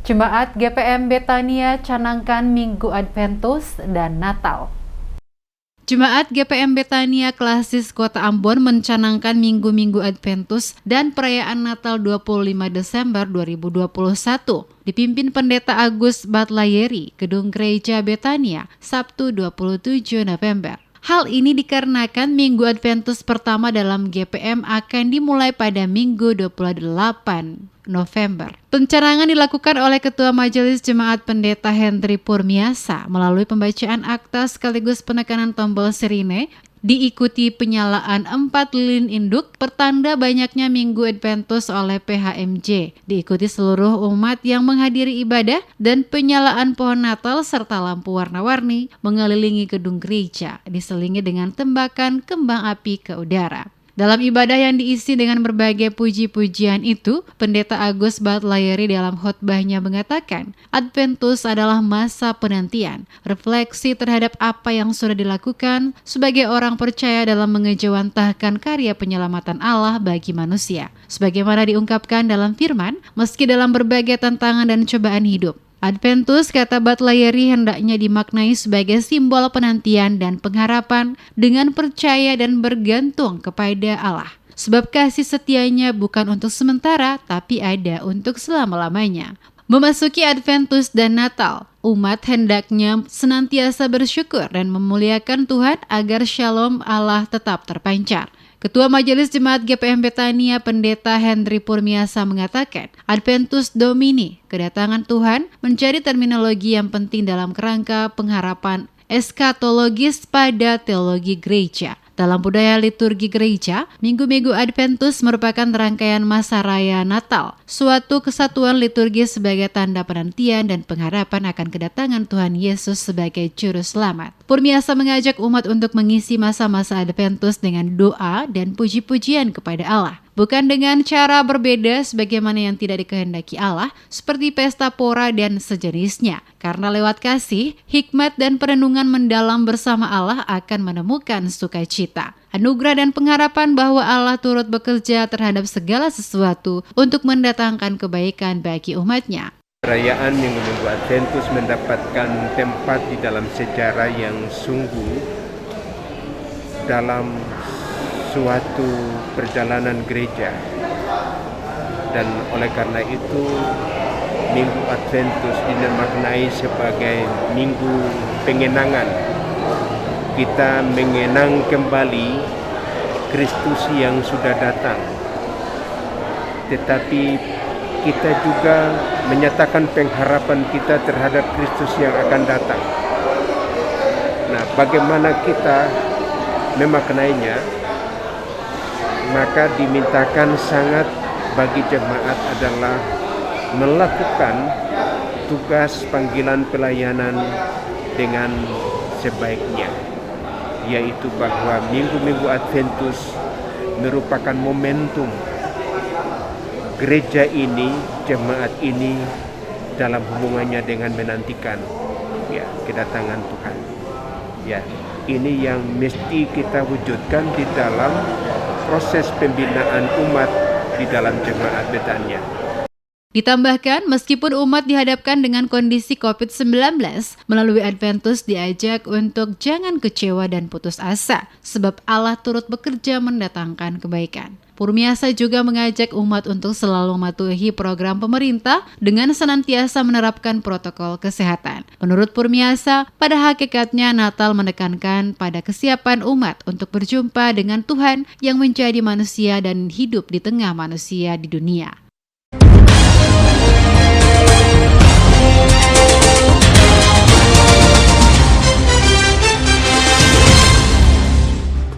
Jemaat GPM Betania canangkan Minggu Adventus dan Natal. Jemaat GPM Betania Klasis Kota Ambon mencanangkan Minggu-Minggu Adventus dan perayaan Natal 25 Desember 2021. Dipimpin Pendeta Agus Batlayeri, Gedung Gereja Betania, Sabtu 27 November. Hal ini dikarenakan Minggu Adventus pertama dalam GPM akan dimulai pada Minggu 28 November. Pencanangan dilakukan oleh Ketua Majelis Jemaat Pendeta Hendri Purmiasa melalui pembacaan akta sekaligus penekanan tombol sirine, diikuti penyalaan 4 lilin induk pertanda banyaknya Minggu Adventus oleh PHMJ, diikuti seluruh umat yang menghadiri ibadah dan penyalaan pohon Natal serta lampu warna-warni mengelilingi gedung gereja, diselingi dengan tembakan kembang api ke udara. Dalam ibadah yang diisi dengan berbagai puji-pujian itu, Pendeta Agus Batlayeri dalam khotbahnya mengatakan, Adventus adalah masa penantian, refleksi terhadap apa yang sudah dilakukan sebagai orang percaya dalam mengejawantahkan karya penyelamatan Allah bagi manusia. Sebagaimana diungkapkan dalam firman, meski dalam berbagai tantangan dan cobaan hidup, Adventus, kata Batlayeri, hendaknya dimaknai sebagai simbol penantian dan pengharapan dengan percaya dan bergantung kepada Allah. Sebab kasih setianya bukan untuk sementara, tapi ada untuk selama-lamanya. Memasuki Adventus dan Natal, umat hendaknya senantiasa bersyukur dan memuliakan Tuhan agar shalom Allah tetap terpancar. Ketua Majelis Jemaat GPM Betania Pendeta Hendri Purmiasa mengatakan, Adventus Domini, kedatangan Tuhan, menjadi terminologi yang penting dalam kerangka pengharapan eskatologis pada teologi gereja. Dalam budaya liturgi gereja, Minggu-Minggu Adventus merupakan rangkaian masa raya Natal, suatu kesatuan liturgis sebagai tanda penantian dan pengharapan akan kedatangan Tuhan Yesus sebagai Juru Selamat. Purmiasa mengajak umat untuk mengisi masa-masa Adventus dengan doa dan puji-pujian kepada Allah. Bukan dengan cara berbeda sebagaimana yang tidak dikehendaki Allah, seperti pesta pora dan sejenisnya. Karena lewat kasih, hikmat dan perenungan mendalam bersama Allah akan menemukan sukacita, anugerah dan pengharapan bahwa Allah turut bekerja terhadap segala sesuatu untuk mendatangkan kebaikan bagi umatnya. Perayaan Minggu-Minggu Adventus mendapatkan tempat di dalam sejarah yang sungguh dalam suatu perjalanan gereja, dan oleh karena itu Minggu Adventus dimaknai sebagai minggu pengenangan. Kita mengenang kembali Kristus yang sudah datang, tetapi kita juga menyatakan pengharapan kita terhadap Kristus yang akan datang. Nah, bagaimana kita memaknainya? Maka dimintakan sangat bagi jemaat adalah melakukan tugas panggilan pelayanan dengan sebaiknya, yaitu bahwa Minggu-Minggu Adventus merupakan momentum gereja ini, jemaat ini dalam hubungannya dengan menantikan kedatangan Tuhan. Ini yang mesti kita wujudkan di dalam proses pembinaan umat di dalam Jemaat Betania. Ditambahkan, meskipun umat dihadapkan dengan kondisi COVID-19, melalui Adventus diajak untuk jangan kecewa dan putus asa, sebab Allah turut bekerja mendatangkan kebaikan. Purmiasa juga mengajak umat untuk selalu mematuhi program pemerintah dengan senantiasa menerapkan protokol kesehatan. Menurut Purmiasa, pada hakikatnya Natal menekankan pada kesiapan umat untuk berjumpa dengan Tuhan yang menjadi manusia dan hidup di tengah manusia di dunia.